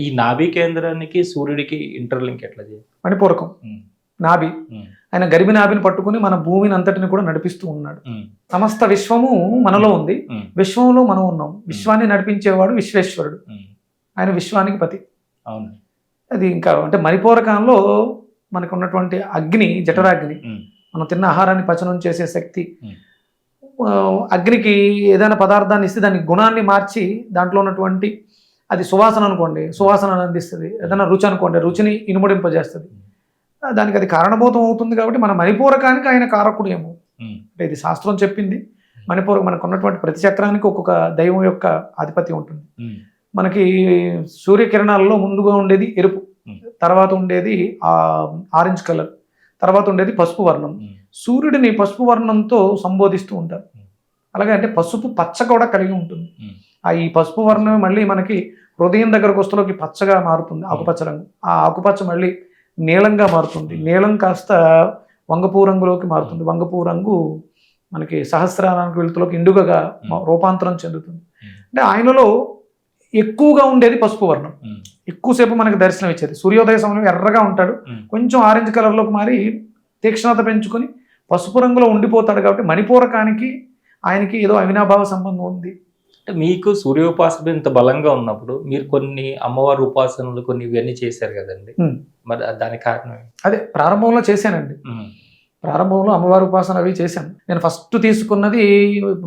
ఈ నాభి కేంద్రానికి సూర్యుడికి ఇంటర్లింక్ ఎట్లా చేయాలి? మణిపూరకం నాభి, ఆయన గరిబి నాభిని పట్టుకుని మన భూమిని అంతటిని కూడా నడిపిస్తూ ఉన్నాడు. సమస్త విశ్వము మనలో ఉంది, విశ్వంలో మనం ఉన్నాం. విశ్వాన్ని నడిపించేవాడు విశ్వేశ్వరుడు, ఆయన విశ్వానికి పతి. అవును, అది ఇంకా అంటే మణిపూరకంలో మనకు ఉన్నటువంటి అగ్ని జఠరాగ్ని, మనం తిన్న ఆహారాన్ని పచనం చేసే శక్తి. అగ్నికి ఏదైనా పదార్థాన్ని ఇస్తే దాని గుణాన్ని మార్చి దాంట్లో ఉన్నటువంటి, అది సువాసన అనుకోండి సువాసన అందిస్తుంది, ఏదైనా రుచి అనుకోండి రుచిని ఇనుమడింపజేస్తుంది. దానికి అది కారణభూతం అవుతుంది. కాబట్టి మన మణిపూరకానికి ఆయన కారకుడు ఏమో, అంటే ఇది శాస్త్రం చెప్పింది. మణిపూరకం మనకు ఉన్నటువంటి ప్రతి చక్రానికి ఒక్కొక్క దైవం యొక్క ఆధిపత్యం ఉంటుంది. మనకి సూర్యకిరణాలలో ముందుగా ఉండేది ఎరుపు, తర్వాత ఉండేది ఆరెంజ్ కలర్, తర్వాత ఉండేది పసుపు వర్ణం. సూర్యుడిని పసుపు వర్ణంతో సంబోధిస్తూ ఉంటారు. అలాగే అంటే పసుపు పచ్చ కూడా కలిగి ఉంటుంది. ఈ పసుపు వర్ణమే మళ్ళీ మనకి హృదయం దగ్గరకు వస్తులోకి పచ్చగా మారుతుంది, ఆకుపచ్చ రంగు. ఆ ఆకుపచ్చ మళ్ళీ నీలంగా మారుతుంది, నీలం కాస్త వంగపూ రంగులోకి మారుతుంది, వంగపూ రంగు మనకి సహస్రానికి వెలుతులోకి ఇండుగగా రూపాంతరం చెందుతుంది. అంటే ఆయనలో ఎక్కువగా ఉండేది పసుపు వర్ణం, ఎక్కువసేపు మనకి దర్శనం ఇచ్చేది. సూర్యోదయ సమయం ఎర్రగా ఉంటాడు, కొంచెం ఆరెంజ్ కలర్లోకి మారి తీక్షణత పెంచుకొని పసుపు రంగులో ఉండిపోతాడు. కాబట్టి మణిపూరకానికి ఆయనకి ఏదో అవినాభావ సంబంధం ఉంది. అంటే మీకు సూర్యోపాసన ఇంత బలంగా ఉన్నప్పుడు మీరు కొన్ని అమ్మవారి ఉపాసనలు కొన్ని ఇవన్నీ చేశారు కదండి, మరి దానికి కారణం? అదే ప్రారంభంలో చేశానండి, ప్రారంభంలో అమ్మవారి ఉపాసన అవి చేశాను. నేను ఫస్ట్ తీసుకున్నది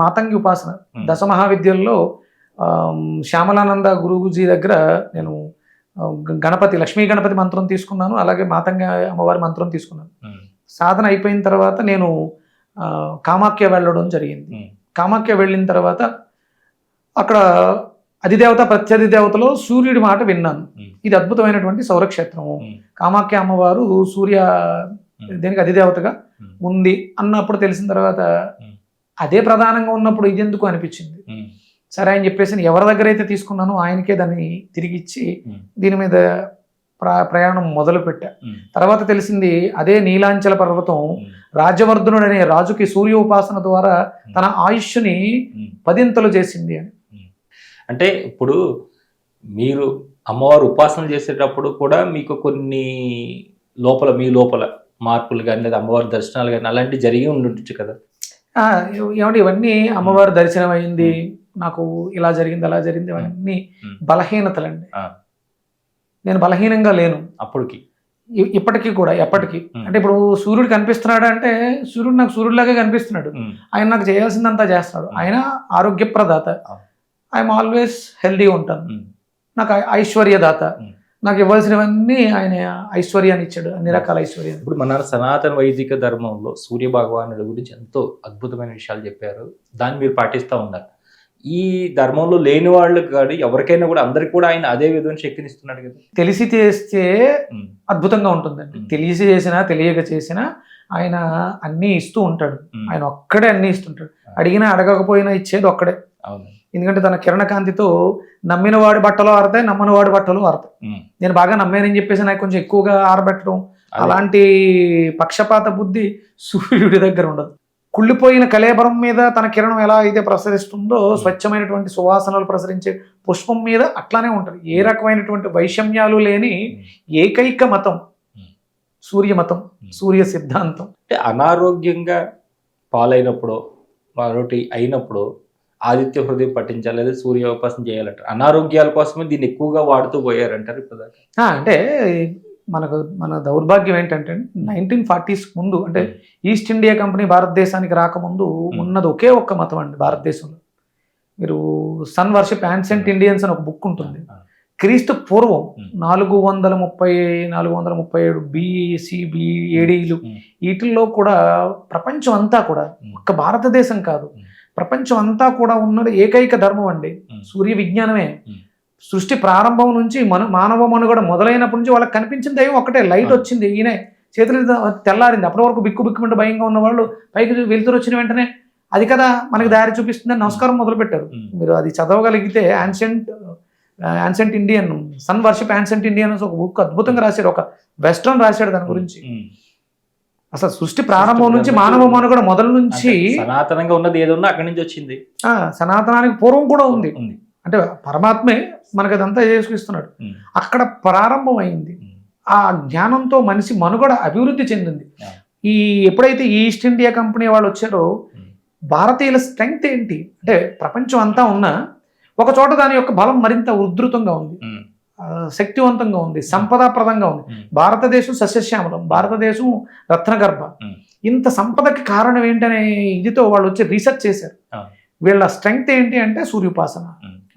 మాతంగి ఉపాసన. దశ మహావిద్యల్లో శ్యామలానంద గురువుజీ దగ్గర నేను గణపతి, లక్ష్మీ గణపతి మంత్రం తీసుకున్నాను, అలాగే మాతంగి అమ్మవారి మంత్రం తీసుకున్నాను. సాధన అయిపోయిన తర్వాత నేను కామాఖ్య వెళ్ళడం జరిగింది. కామాఖ్య వెళ్ళిన తర్వాత అక్కడ అధిదేవత ప్రత్యధిదేవతలో సూర్యుడి మాట విన్నాను. ఇది అద్భుతమైనటువంటి సౌరక్షేత్రము, కామాఖ్య అమ్మవారు సూర్య దీనికి అధిదేవతగా ఉంది అన్నప్పుడు తెలిసిన తర్వాత అదే ప్రధానంగా ఉన్నప్పుడు ఇది ఎందుకు అనిపించింది. సరే అని చెప్పేసి ఎవరి దగ్గర అయితే తీసుకున్నానో ఆయనకే దాన్ని తిరిగి ఇచ్చి దీని మీద ప్రయాణం మొదలు పెట్టా. తర్వాత తెలిసింది అదే నీలాంచల పర్వతం రాజ్యవర్ధనుడు అనే రాజుకి సూర్య ఉపాసన ద్వారా తన ఆయుష్ని 10 చేసింది అని. అంటే ఇప్పుడు మీరు అమ్మవారు ఉపాసన చేసేటప్పుడు కూడా మీకు కొన్ని లోపల మీ లోపల మార్పులు కానీ లేదా అమ్మవారి దర్శనాలు కానీ అలాంటివి జరిగి ఉండొచ్చు కదా? ఏమంటే ఇవన్నీ అమ్మవారి దర్శనం అయింది, నాకు ఇలా జరిగింది అలా జరిగింది, అవన్నీ బలహీనతలండి. నేను బలహీనంగా లేను అప్పటికి, ఇప్పటికీ కూడా ఎప్పటికీ. అంటే ఇప్పుడు సూర్యుడు కనిపిస్తున్నాడు అంటే సూర్యుడు నాకు సూర్యుడిలాగా కనిపిస్తున్నాడు, ఆయన నాకు చేయాల్సిందంతా చేస్తున్నాడు. ఆయన ఆరోగ్యప్రదాత, ఐఎమ్ ఆల్వేస్ హెల్దీగా ఉంటాను. నాకు ఐశ్వర్యదాత, నాకు ఇవ్వాల్సినవన్నీ ఆయన ఐశ్వర్యాన్ని ఇచ్చాడు, అన్ని రకాల ఐశ్వర్యాన్ని. ఇప్పుడు మన సనాతన వైదిక ధర్మంలో సూర్య భగవానుడి గురించి ఎంతో అద్భుతమైన విషయాలు చెప్పారు, దాన్ని మీరు పాటిస్తూ ఉన్నారు. ఈ ధర్మంలో లేని వాళ్ళు కాదు ఎవరికైనా కూడా అందరికి కూడా ఆయన అదే విధమైన శక్తిని ఇస్తున్నాడు కదా. తెలిసి చేస్తే అద్భుతంగా ఉంటుందండి, తెలిసి చేసినా తెలియక చేసినా ఆయన అన్నీ ఇస్తూ ఉంటాడు. ఆయన ఒక్కడే అన్నీ ఇస్తుంటాడు, అడిగినా అడగకపోయినా ఇచ్చేది ఒక్కడే. ఎందుకంటే తన కిరణ కాంతితో నమ్మిన వాడి బట్టలు ఆరతాయి, నమ్మని వాడి బట్టలు ఆరతాయి. నేను బాగా నమ్మానని చెప్పేసి నాకు కొంచెం ఎక్కువగా ఆరబెట్టడం, అలాంటి పక్షపాత బుద్ధి సూర్యుడి దగ్గర ఉండదు. కుళ్ళిపోయిన కళేబరం మీద తన కిరణం ఎలా అయితే ప్రసరిస్తుందో స్వచ్ఛమైనటువంటి సువాసనలు ప్రసరించే పుష్పం మీద అట్లానే ఉంటుంది. ఏ రకమైనటువంటి వైషమ్యాలు లేని ఏకైక మతం సూర్య మతం, సూర్య సిద్ధాంతం. అంటే అనారోగ్యంగా పాలైనప్పుడు మరొకటి అయినప్పుడు ఆదిత్య హృదయం పఠించాలి లేదా సూర్యోపాసన చేయాలంటారు. అనారోగ్యాల కోసమే దీన్ని ఎక్కువగా వాడుతూ పోయారంటారు ఇప్పుడు. అంటే మన దౌర్భాగ్యం ఏంటంటే 1940s ముందు, అంటే ఈస్ట్ ఇండియా కంపెనీ భారతదేశానికి రాకముందు ఉన్నది ఒకే ఒక్క మతం అండి భారతదేశంలో. మీరు సన్ వర్షిప్ యాన్సెంట్ ఇండియన్స్ అని ఒక బుక్ ఉంటుంది. క్రీస్తు పూర్వం 437 BC ADలు వీటిల్లో కూడా ప్రపంచం అంతా కూడా, ఒక్క భారతదేశం కాదు ప్రపంచం అంతా కూడా ఉన్నది ఏకైక ధర్మం అండి, సూర్య విజ్ఞానమే. సృష్టి ప్రారంభం నుంచి మానవ మనుగడ మొదలైనప్పటి నుంచి వాళ్ళకి కనిపించిన దైవం ఒకటే. లైట్ వచ్చింది, ఈయనే చేతులు తెల్లారింది. అప్పటి వరకు బిక్కుమంటే భయంగా ఉన్న వాళ్ళు పైకి వెళ్తురు వచ్చిన వెంటనే అది కదా మనకి దారి చూపిస్తుందని నమస్కారం మొదలుపెట్టారు. మీరు అది చదవగలిగితే ancient Indian, sun worship ancient Indian ఒక బుక్ అద్భుతంగా రాశాడు, ఒక వెస్ట్రన్ రాశాడు దాని గురించి. అసలు సృష్టి ప్రారంభం నుంచి మానవ మనుగడ మొదలు నుంచి సనాతనంగా ఉన్నది ఏదో అక్కడి నుంచి వచ్చింది. సనాతనానికి పూర్వం కూడా ఉంది. అంటే పరమాత్మే మనకు అదంతా చేసుకున్నాడు. అక్కడ ప్రారంభమైంది. ఆ జ్ఞానంతో మనిషి మనుగడ అభివృద్ధి చెందింది. ఎప్పుడైతే ఈస్ట్ ఇండియా కంపెనీ వాళ్ళు వచ్చారో భారతీయుల స్ట్రెంగ్త్ ఏంటి అంటే ప్రపంచం అంతా ఉన్నా ఒక చోట దాని యొక్క బలం మరింత ఉధృతంగా ఉంది, శక్తివంతంగా ఉంది, సంపదాప్రదంగా ఉంది. భారతదేశం సస్యశ్యామలం, భారతదేశం రత్నగర్భ. ఇంత సంపదకి కారణం ఏంటనే ఇదితో వాళ్ళు వచ్చి రీసెర్చ్ చేశారు. వీళ్ళ స్ట్రెంగ్త్ ఏంటి అంటే సూర్యోపాసన.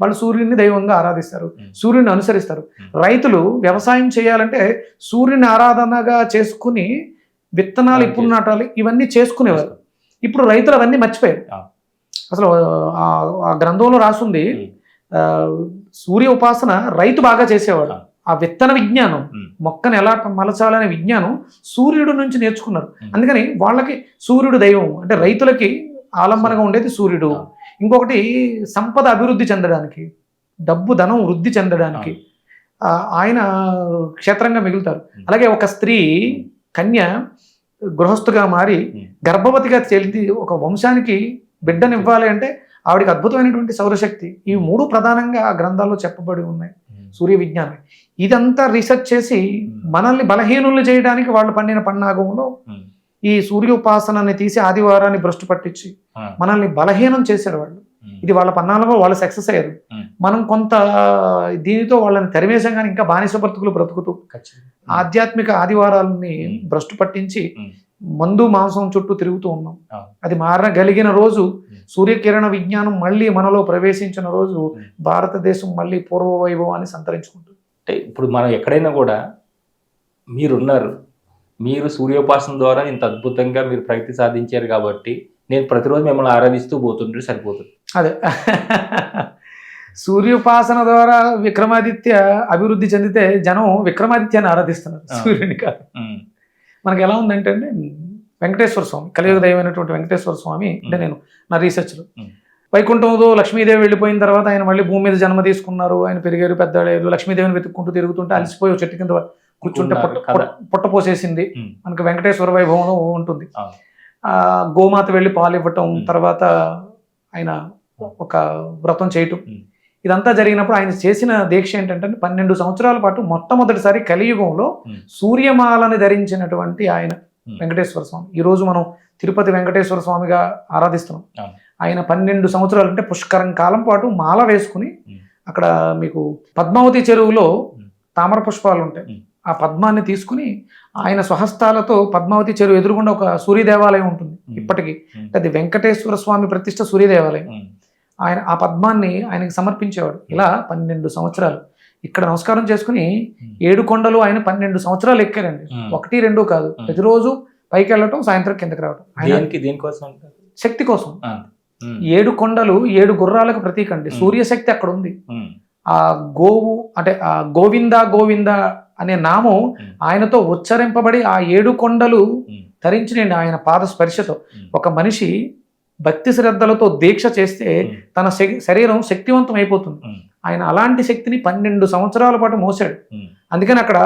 వాళ్ళు సూర్యుడిని దైవంగా ఆరాధిస్తారు, సూర్యుడిని అనుసరిస్తారు. రైతులు వ్యవసాయం చేయాలంటే సూర్యుని ఆరాధనగా చేసుకుని విత్తనాలు ఇప్పుడు నాటాలి, ఇవన్నీ చేసుకునేవారు. ఇప్పుడు రైతులు అవన్నీ మర్చిపోయారు. అసలు ఆ గ్రంథంలో రాసుంది సూర్య ఉపాసన రైతు బాగా చేసేవాడు. ఆ విత్తన విజ్ఞానం, మొక్కను ఎలా మలచాలనే విజ్ఞానం సూర్యుడు నుంచి నేర్చుకున్నారు. అందుకని వాళ్ళకి సూర్యుడు దైవం అంటే రైతులకి ఆలంబనగా ఉండేది సూర్యుడు. ఇంకొకటి సంపద అభివృద్ధి చెందడానికి, డబ్బు ధనం వృద్ధి చెందడానికి ఆయన క్షేత్రంగా మిగులుతారు. అలాగే ఒక స్త్రీ కన్య గృహస్థుగా మారి గర్భవతిగా చెల్లి ఒక వంశానికి బిడ్డనివ్వాలి అంటే ఆవిడికి అద్భుతమైనటువంటి సౌరశక్తి. ఈ మూడు ప్రధానంగా ఆ గ్రంథాల్లో చెప్పబడి ఉన్నాయి. సూర్య విజ్ఞానం ఇదంతా రీసెర్చ్ చేసి మనల్ని బలహీనులు చేయడానికి వాళ్ళు పండిన పన్నాగంలో ఈ సూర్యోపాసనని తీసి ఆదివారాన్ని భ్రష్టు పట్టించి మనల్ని బలహీనం చేశారు వాళ్ళు. ఇది వాళ్ళ పన్నాలలో వాళ్ళు సక్సెస్ అయ్యారు. మనం కొంత దీనితో వాళ్ళని తరిమేశాం కానీ ఇంకా బానిస బ్రతుకుతూ ఆధ్యాత్మిక ఆదివారాలని భ్రష్టు పట్టించి మందు మాంసం చుట్టూ తిరుగుతూ ఉన్నాం. అది మారగలిగిన రోజు, సూర్యకిరణ విజ్ఞానం మళ్ళీ మనలో ప్రవేశించిన రోజు భారతదేశం మళ్ళీ పూర్వ వైభవాన్ని సంతరించుకుంటుంది. అంటే ఇప్పుడు మనం ఎక్కడైనా కూడా మీరున్నారు, మీరు సూర్యోపాసన ద్వారా ఇంత అద్భుతంగా మీరు ప్రగతి సాధించారు కాబట్టి నేను ప్రతిరోజు మిమ్మల్ని ఆరాధిస్తూ పోతుంటే సరిపోతుంది. అదే సూర్యోపాసన ద్వారా విక్రమాదిత్య అభివృద్ధి చెందితే జనం విక్రమాదిత్యాన్ని ఆరాధిస్తున్నారు, సూర్యుని కాదు. మనకి ఎలా ఉందంటే అండి, వెంకటేశ్వర స్వామి, కలియుగ దైవమైనటువంటి వెంకటేశ్వర స్వామి అంటే నేను నా రీసెర్చ్లో వైకుంఠంతో లక్ష్మీదేవి వెళ్ళిపోయిన తర్వాత ఆయన మళ్ళీ భూమి మీద జన్మ తీసుకున్నారు. ఆయన పెరిగారు, పెద్దవాళ్ళు. లక్ష్మీదేవిని వెతుక్కుంటూ తిరుగుతుంటే అలసిపోయి చెట్టు కింద కూర్చుంటే పొట్ట పోసేసింది. మనకి వెంకటేశ్వర వైభవంలో ఉంటుంది. గోమాత వెళ్ళి పాలు ఇవ్వటం, తర్వాత ఆయన ఒక వ్రతం చేయటం, ఇదంతా జరిగినప్పుడు ఆయన చేసిన దీక్ష ఏంటంటే 12 సంవత్సరాల పాటు మొట్టమొదటిసారి కలియుగంలో సూర్యమాలని ధరించినటువంటి ఆయన వెంకటేశ్వర స్వామి. ఈరోజు మనం తిరుపతి వెంకటేశ్వర స్వామిగా ఆరాధిస్తున్నాం. ఆయన 12 సంవత్సరాలు అంటే పుష్కరం కాలం పాటు మాల వేసుకుని అక్కడ మీకు పద్మావతి చెరువులో తామర పుష్పాలు ఉంటాయి. ఆ పద్మాన్ని తీసుకుని ఆయన స్వహస్తాలతో పద్మావతి చెరువు ఎదురుగుండా ఒక సూర్య దేవాలయం ఉంటుంది ఇప్పటికీ. అది వెంకటేశ్వర స్వామి ప్రతిష్ట సూర్య దేవాలయం. ఆయన ఆ పద్మాన్ని ఆయనకి సమర్పించేవాడు. ఇలా 12 సంవత్సరాలు ఇక్కడ నమస్కారం చేసుకుని 7 కొండలు ఆయన 12 సంవత్సరాలు ఎక్కారండి. 1, 2 కాదు. ప్రతిరోజు పైకి వెళ్ళటం, సాయంత్రం కిందకి రావడం. శక్తి కోసం. 7 కొండలు 7 గుర్రాలకు ప్రతీక అండి. సూర్యశక్తి అక్కడ ఉంది. ఆ గోవు అంటే ఆ గోవింద గోవింద అనే నామం ఆయనతో ఉచ్చరింపబడి ఆ 7 కొండలు ధరించినండి ఆయన పాద స్పర్శతో. ఒక మనిషి భక్తి శ్రద్ధలతో దీక్ష చేస్తే తన శరీరం శక్తివంతం అయిపోతుంది. ఆయన అలాంటి శక్తిని 12 సంవత్సరాల పాటు మోసాడు. అందుకని అక్కడ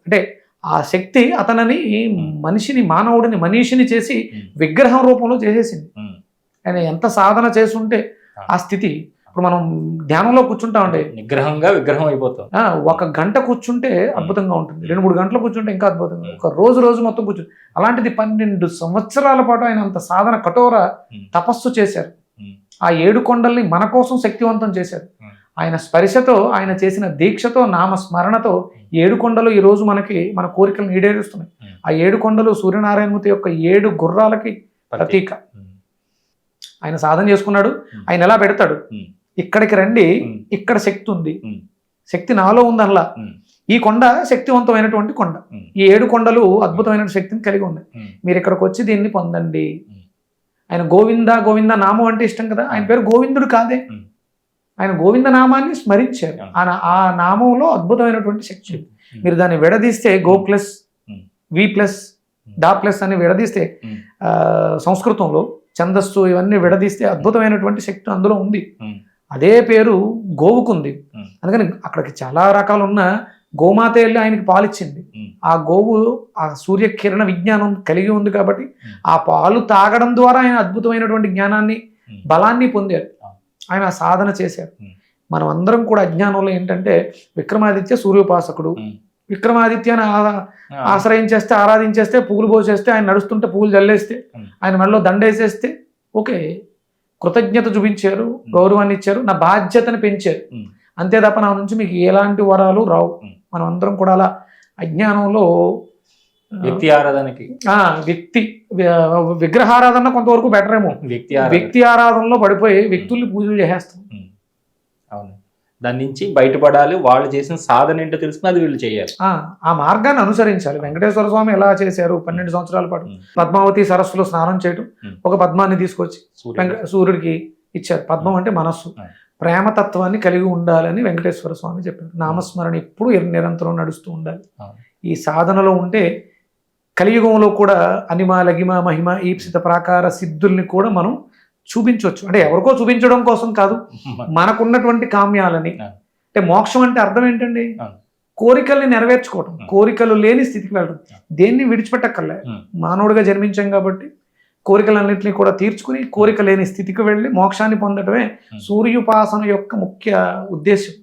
అంటే ఆ శక్తి అతనని మనిషిని, మానవుడిని మనీషిని చేసి విగ్రహం రూపంలో చేసేసింది. ఆయన ఎంత సాధన చేసుంటే ఆ స్థితి. ఇప్పుడు మనం ధ్యానంలో కూర్చుంటామండి, విగ్రహం అయిపోతాం. 1 గంట కూర్చుంటే అద్భుతంగా ఉంటుంది, 2-3 గంటలు కూర్చుంటే ఇంకా అద్భుతంగా, ఒక రోజు మొత్తం కూర్చుంటే. అలాంటిది 12 సంవత్సరాల పాటు ఆయన అంత సాధన కఠోర తపస్సు చేశారు. ఆ 7 కొండల్ని మన కోసం శక్తివంతం చేశారు. ఆయన స్పర్శతో, ఆయన చేసిన దీక్షతో, నామస్మరణతో 7 కొండలు ఈ రోజు మనకి మన కోరికలను ఈడేరుస్తున్నాయి. ఆ 7 కొండలు సూర్యనారాయణమూర్తి యొక్క 7 గుర్రాలకి ప్రతీక. ఆయన సాధన చేసుకున్నాడు. ఆయన ఎలా పెడతాడు, ఇక్కడికి రండి, ఇక్కడ శక్తి ఉంది, శక్తి నాలో ఉందనలా. ఈ కొండ శక్తివంతమైనటువంటి కొండ. ఈ 7 కొండలు అద్భుతమైన శక్తిని కలిగి ఉన్నాయి. మీరు ఇక్కడికి వచ్చి దీన్ని పొందండి. ఆయన గోవింద గోవింద నామం అంటే ఇష్టం కదా. ఆయన పేరు గోవిందుడు కాదే, ఆయన గోవింద నామాన్ని స్మరించారు. ఆ నామంలో అద్భుతమైనటువంటి శక్తి. మీరు దాన్ని విడదీస్తే గో ప్లస్ వి ప్లస్ డా ప్లస్ అని విడదీస్తే సంస్కృతంలో ఛందస్సు ఇవన్నీ విడదీస్తే అద్భుతమైనటువంటి శక్తి అందులో ఉంది. అదే పేరు గోవుకుంది. అందుకని అక్కడికి చాలా రకాలు ఉన్న గోమాత వెళ్ళి ఆయనకి పాలిచ్చింది. ఆ గోవు ఆ సూర్యకిరణ విజ్ఞానం కలిగి ఉంది కాబట్టి ఆ పాలు తాగడం ద్వారా ఆయన అద్భుతమైనటువంటి జ్ఞానాన్ని, బలాన్ని పొందారు. ఆయన సాధన చేశారు. మనం అందరం కూడా అజ్ఞానంలో ఏంటంటే విక్రమాదిత్య సూర్యోపాసకుడు, విక్రమాదిత్యని ఆశ్రయించేస్తే ఆరాధించేస్తే పువ్వులు పోసేస్తే ఆయన నడుస్తుంటే పువ్వులు జల్లేస్తే ఆయన మెడలో దండేసేస్తే ఓకే, కృతజ్ఞత చూపించారు, గౌరవాన్ని ఇచ్చారు, నా బాధ్యతను పెంచారు, అంతే తప్ప నా నుంచి మీకు ఎలాంటి వరాలు రావు. మనం అందరం కూడా అలా అజ్ఞానంలో వ్యక్తి ఆరాధనకి వ్యక్తి విగ్రహారాధన కొంతవరకు బెటర్ ఏమో, వ్యక్తి ఆరాధనలో పడిపోయి వ్యక్తుల్ని పూజలు చేసేస్తాం. అవును, దాని నుంచి బయటపడాలి, వాళ్ళు చేసిన సాధన ఏంటో తెలుసుకుని అది వీళ్ళు చేయాలి, ఆ మార్గాన్ని అనుసరించాలి. వెంకటేశ్వర స్వామి ఎలా చేశారు 12 సంవత్సరాల పాటు పద్మావతి సరస్సులో స్నానం చేయడం, ఒక పద్మాన్ని తీసుకొచ్చి సూర్యుడికి ఇచ్చారు. పద్మం అంటే మనస్సు, ప్రేమతత్వాన్ని కలిగి ఉండాలని వెంకటేశ్వర స్వామి చెప్పారు. నామస్మరణ ఎప్పుడు నిరంతరం నడుస్తూ ఉండాలి. ఈ సాధనలో ఉంటే కలియుగంలో కూడా అనిమ లగిమ మహిమ ఈప్సిత ప్రాకార సిద్ధుల్ని కూడా మనం చూపించవచ్చు. అంటే ఎవరికో చూపించడం కోసం కాదు, మనకున్నటువంటి కామ్యాలని. అంటే మోక్షం అంటే అర్థం ఏంటండి? కోరికల్ని నెరవేర్చుకోవటం, కోరికలు లేని స్థితికి వెళ్ళడం, దేన్ని విడిచిపెట్టక్కర్లే. మానవుడిగా జన్మించాం కాబట్టి కోరికలన్నింటినీ కూడా తీర్చుకుని కోరిక లేని స్థితికి వెళ్ళి మోక్షాన్ని పొందడమే సూర్యోపాసన యొక్క ముఖ్య ఉద్దేశం.